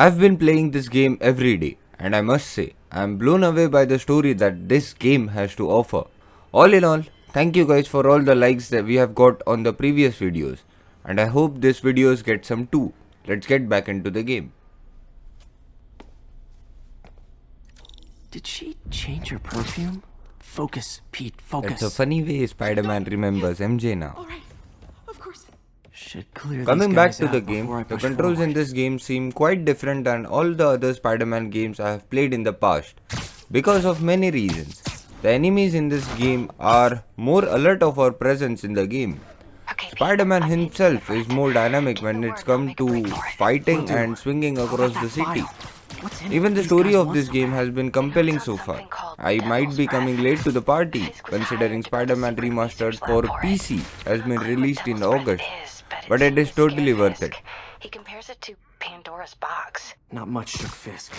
I've been playing this game every day, and I must say, I'm blown away by the story that this game has to offer. All in all, thank you guys for all the likes that we have got on the previous videos, and I hope this videos get some too. Let's get back into the game. Did she change her perfume? Focus, Pete, focus. It's a funny way Spider-Man remembers MJ now. Alright, of course. Should clear Coming these back guys to the out game, before I the push controls in forward. this game seem quite different than all the other Spider-Man games I have played in the past, because of many reasons. The enemies in this game are more alert of our presence in the game. Spider-Man himself is more dynamic when it's come to fighting and swinging across the city. Even the story of this game has been compelling so far. I might be coming late to the party, considering Spider-Man Remastered for PC has been released in August, but it is totally worth it. He compares it to Pandora's box. Not much, Shook Fisk.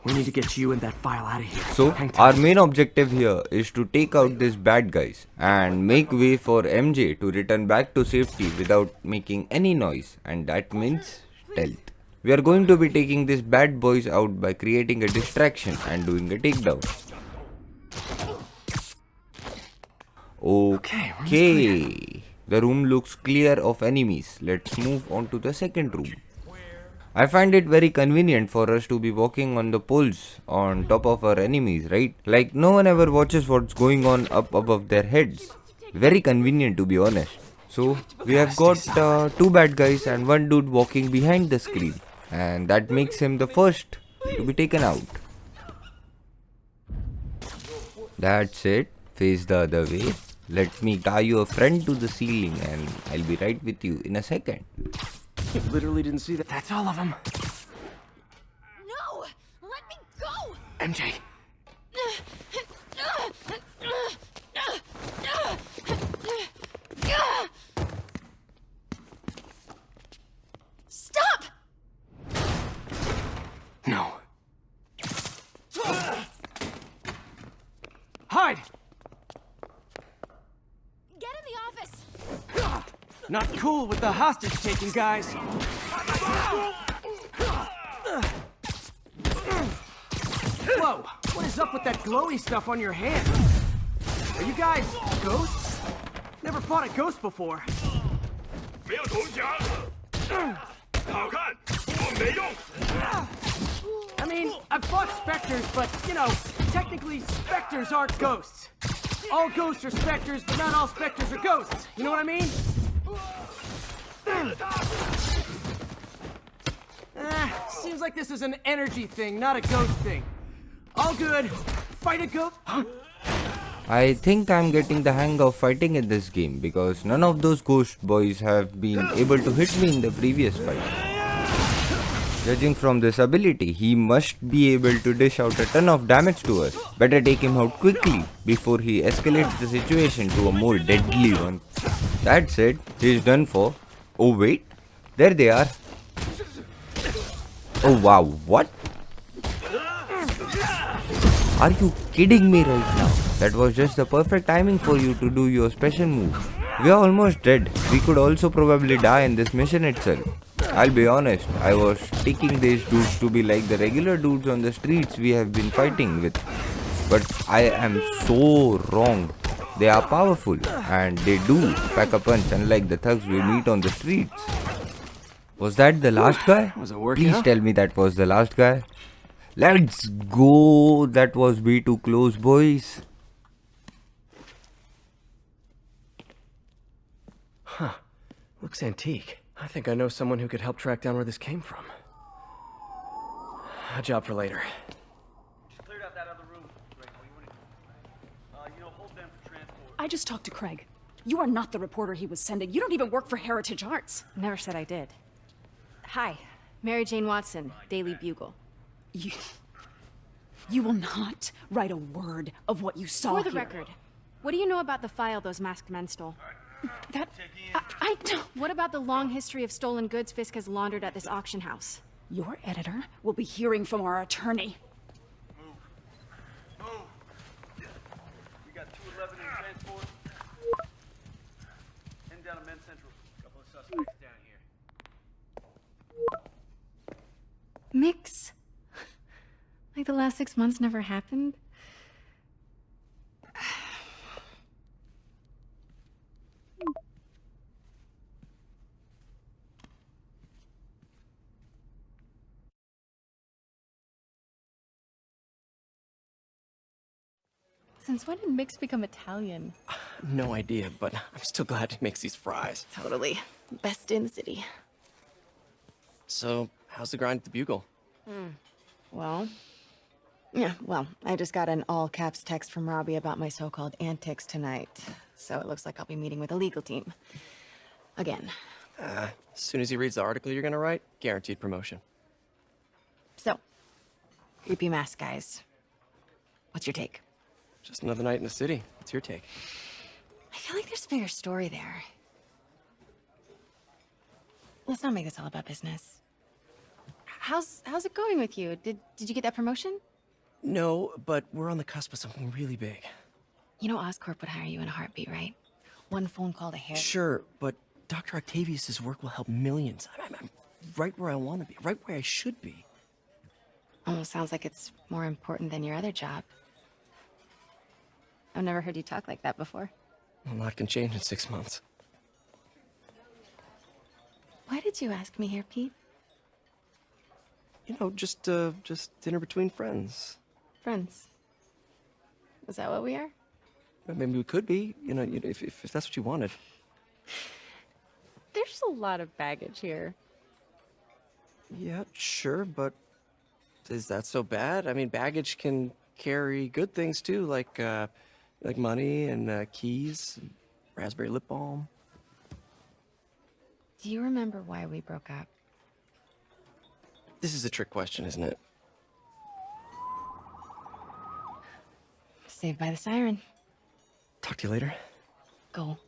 We need to get you and that file out of here. So, Hang tight. our main objective here is to take out these bad guys and make way for MJ to return back to safety without making any noise, and that means stealth. We are going to be taking these bad boys out by creating a distraction and doing a takedown. Okay, the room looks clear of enemies. Let's move on to the second room. I find it very convenient for us to be walking on the poles on top of our enemies, right? Like no one ever watches what's going on up above their heads. Very convenient to be honest. So we have got two bad guys and one dude walking behind the screen, and that makes him the first to be taken out. That's it. Face the other way. Let me tie your friend to the ceiling and I'll be right with you in a second. You literally didn't see that. That's all of them. No! Let me go! MJ. Stop! No. Hide! Get in the office! Not cool with the hostage taking, guys. Whoa, what is up with that glowy stuff on your hand? Are you guys ghosts? Never fought a ghost before. 没有投降，好看，我没用。 I mean, I've fought specters, but, you know, technically specters aren't ghosts. All ghosts are specters, but not all specters are ghosts. You know what I mean? Seems like this is an energy thing, not a ghost thing. All good. Fight a ghost. I think I'm getting the hang of fighting in this game because none of those ghost boys have been able to hit me in the previous fight. Judging from this ability, he must be able to dish out a ton of damage to us. Better take him out quickly before he escalates the situation to a more deadly one. That's it, he's done for. Oh wait, there they are. Oh wow, what? Are you kidding me right now? That was just the perfect timing for you to do your special move. We are almost dead. We could also probably die in this mission itself. I'll be honest, I was taking these dudes to be like the regular dudes on the streets we have been fighting with. But I am so wrong. They are powerful and they do pack a punch unlike the thugs we meet on the streets. Was that the last guy? Was it working Please out? tell me that was the last guy. Let's go. That was way too close, boys. Looks antique. I think I know someone who could help track down where this came from. A job for later. Cleared out that other room. Right, hold them for transport. I just talked to Craig. You are not the reporter he was sending. You don't even work for Heritage Arts. Never said I did. Hi, Mary Jane Watson, Daily Bugle. You will not write a word of what you saw For the here. record, what do you know about the file those masked men stole? That... I don't... What about the long history of stolen goods Fisk has laundered at this auction house? Your editor will be hearing from our attorney. Move. We got 211 in transport. Heading down to Men's Central. Couple of suspects down here. Mix. Like the last 6 months never happened? Since when did Mix become Italian? No idea, but I'm still glad he makes these fries. Totally. Best in the city. So, how's the grind at the Bugle? Well, I just got an all-caps text from Robbie about my so-called antics tonight. So it looks like I'll be meeting with a legal team. Again. As soon as he reads the article you're gonna write, guaranteed promotion. So, creepy mask guys. What's your take? Just another night in the city. What's your take? I feel like there's a bigger story there. Let's not make this all about business. How's it going with you? Did you get that promotion? No, but we're on the cusp of something really big. You know Oscorp would hire you in a heartbeat, right? One phone call to hair. Sure, but Dr. Octavius's work will help millions. I'm right where I want to be, right where I should be. Almost sounds like it's more important than your other job. I've never heard you talk like that before. A lot can change in 6 months. Why did you ask me here, Pete? You know, just dinner between friends. Friends. Is that what we are? Maybe we could be, if that's what you wanted. There's a lot of baggage here. Yeah, sure, but is that so bad? I mean, baggage can carry good things too, like money and keys, and raspberry lip balm. Do you remember why we broke up? This is a trick question, isn't it? Saved by the siren. Talk to you later. Go.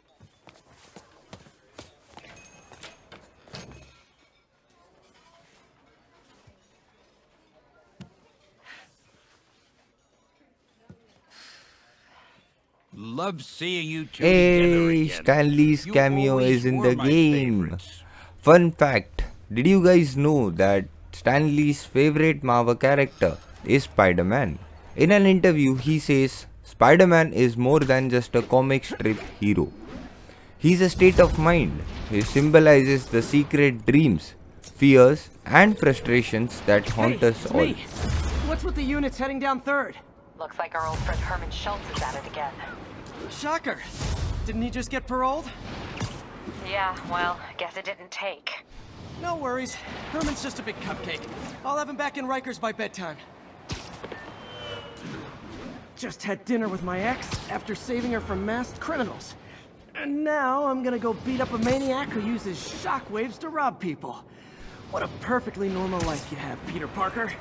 Love seeing you two together Hey, again. Stanley's You cameo always is in were the my game. favorites. Fun fact, did you guys know that Stanley's favorite Marvel character is Spider-Man? In an interview, he says Spider-Man is more than just a comic strip hero. He's a state of mind. He symbolizes the secret dreams, fears, and frustrations that haunt Hey, us it's all. me. What's with the units heading down third? Looks like our old friend Herman Schultz is at it again. Shocker. Didn't he just get paroled? Yeah, well, guess it didn't take. No worries. Herman's just a big cupcake. I'll have him back in Rikers by bedtime. Just had dinner with my ex after saving her from masked criminals. And now I'm gonna go beat up a maniac who uses shockwaves to rob people. What a perfectly normal life you have, Peter Parker.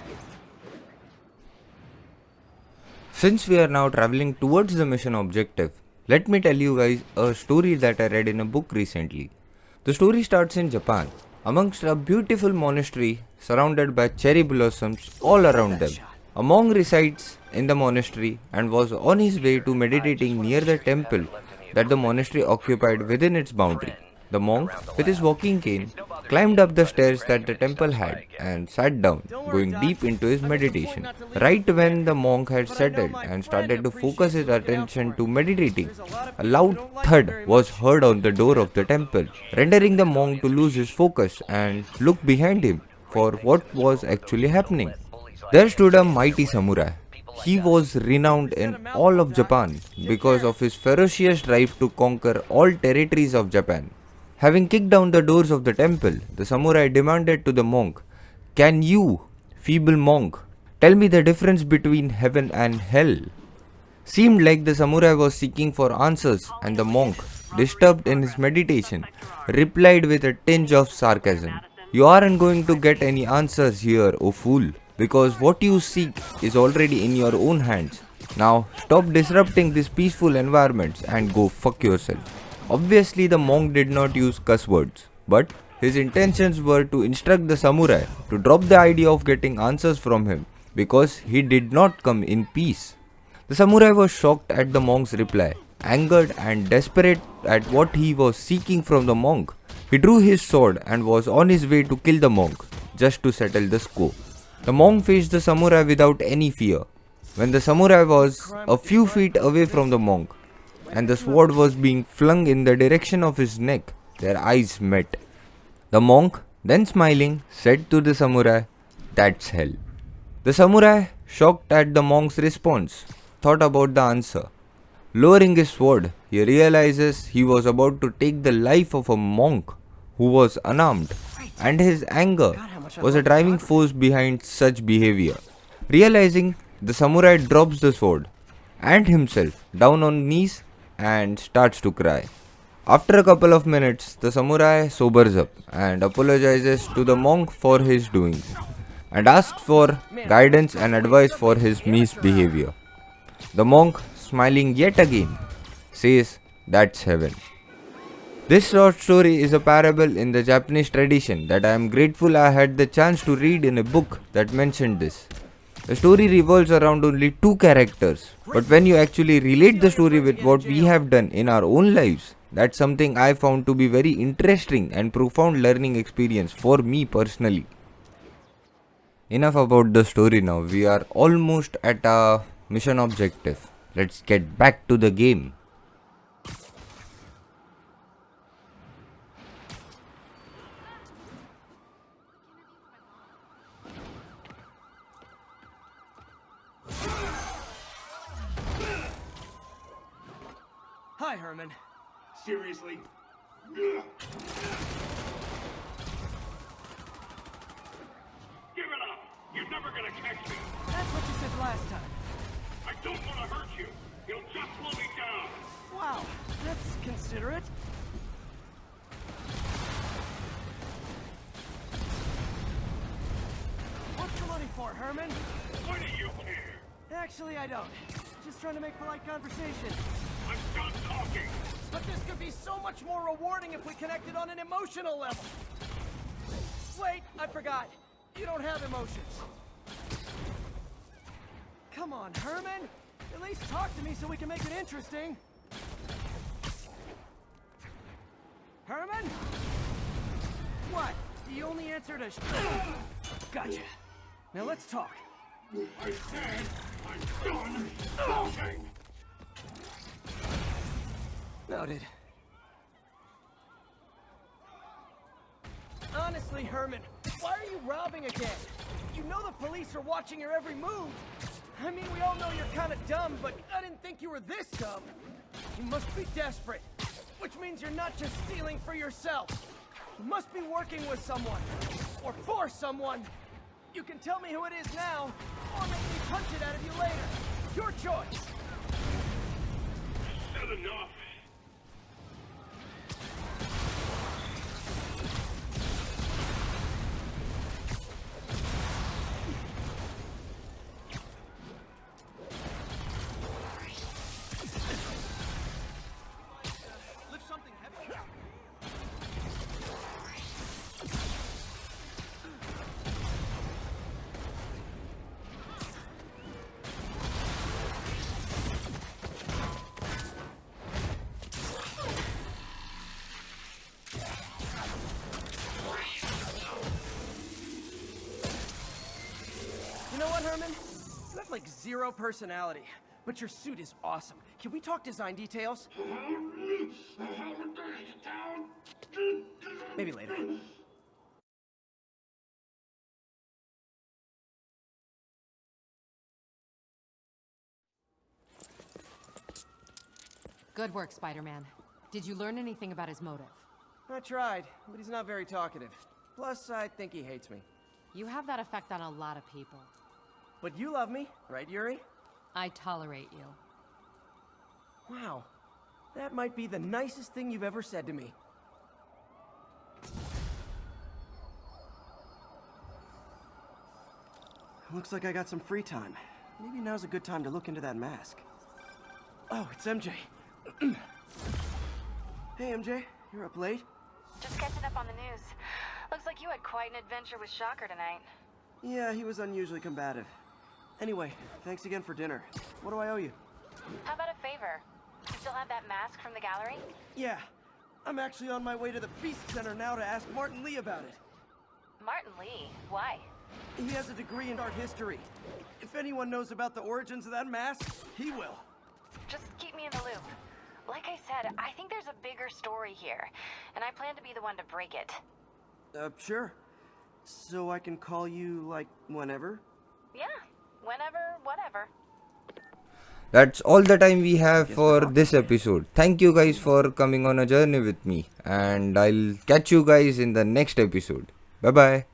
Since we are now traveling towards the mission objective, let me tell you guys a story that I read in a book recently. The story starts in Japan, amongst a beautiful monastery surrounded by cherry blossoms all around them. A monk resides in the monastery and was on his way to meditating near the temple that the monastery occupied within its boundary. The monk, with his walking cane, climbed up the stairs that the temple had and sat down, going deep into his meditation. Right when the monk had settled and started to focus his attention to meditating, a loud thud was heard on the door of the temple, rendering the monk to lose his focus and look behind him for what was actually happening. There stood a mighty samurai. He was renowned in all of Japan because of his ferocious drive to conquer all territories of Japan. Having kicked down the doors of the temple, the samurai demanded to the monk, "Can you, feeble monk, tell me the difference between heaven and hell?" Seemed like the samurai was seeking for answers, and the monk, disturbed in his meditation, replied with a tinge of sarcasm, "You aren't going to get any answers here, O fool, because what you seek is already in your own hands. Now stop disrupting this peaceful environment and go fuck yourself." Obviously, the monk did not use cuss words, but his intentions were to instruct the samurai to drop the idea of getting answers from him because he did not come in peace. The samurai was shocked at the monk's reply, angered and desperate at what he was seeking from the monk. He drew his sword and was on his way to kill the monk just to settle the score. The monk faced the samurai without any fear. When the samurai was a few feet away from the monk and the sword was being flung in the direction of his neck, their eyes met. The monk, then smiling, said to the samurai, "That's hell." The samurai, shocked at the monk's response, thought about the answer. Lowering his sword, he realizes he was about to take the life of a monk who was unarmed, and his anger was a driving force behind such behavior. Realizing, the samurai drops the sword and himself down on knees and starts to cry. After a couple of minutes, the samurai sobers up and apologizes to the monk for his doings and asks for guidance and advice for his misbehavior. The monk, smiling yet again, says, "That's heaven." This short story is a parable in the Japanese tradition that I am grateful I had the chance to read in a book that mentioned this. The story revolves around only two characters, but when you actually relate the story with what we have done in our own lives, that's something I found to be very interesting and profound learning experience for me personally. Enough about the story now, we are almost at our mission objective. Let's get back to the game. Hi, Herman. Seriously? Give it up! You're never gonna catch me! That's what you said last time. I don't want to hurt you! You'll just slow me down! Wow, that's considerate. What's the money for, Herman? Why do you care? Actually, I don't. Just trying to make polite conversation. I'm done talking! But this could be so much more rewarding if we connected on an emotional level. Wait, I forgot. You don't have emotions. Come on, Herman. At least talk to me so we can make it interesting. Herman? What? You only answered a Gotcha. Now let's talk. I said I'm done talking! Noted. Honestly, Herman, why are you robbing again? You know the police are watching your every move. I mean, we all know you're kind of dumb, but I didn't think you were this dumb. You must be desperate, which means you're not just stealing for yourself. You must be working with someone, or for someone. You can tell me who it is now, or make me punch it out of you later. Your choice. Said enough! Lift something heavy. You know what, Herman? You have like zero personality, but your suit is awesome. Can we talk design details? Maybe later. Good work, Spider-Man. Did you learn anything about his motive? I tried, but he's not very talkative. Plus, I think he hates me. You have that effect on a lot of people. But you love me, right, Yuri? I tolerate you. Wow. That might be the nicest thing you've ever said to me. Looks like I got some free time. Maybe now's a good time to look into that mask. Oh, it's MJ. Hey, MJ. You're up late? Just catching up on the news. Looks like you had quite an adventure with Shocker tonight. Yeah, he was unusually combative. Anyway, thanks again for dinner. What do I owe you? How about a favor? You still have that mask from the gallery? Yeah. I'm actually on my way to the Beast Center now to ask Martin Lee about it. Martin Lee? Why? He has a degree in art history. If anyone knows about the origins of that mask, he will. Just keep me in the loop. Like I said, I think there's a bigger story here, and I plan to be the one to break it. Sure. So I can call you, like, whenever? Yeah, whenever, whatever. That's all the time we have for this episode. Thank you guys for coming on a journey with me, and I'll catch you guys in the next episode. Bye bye.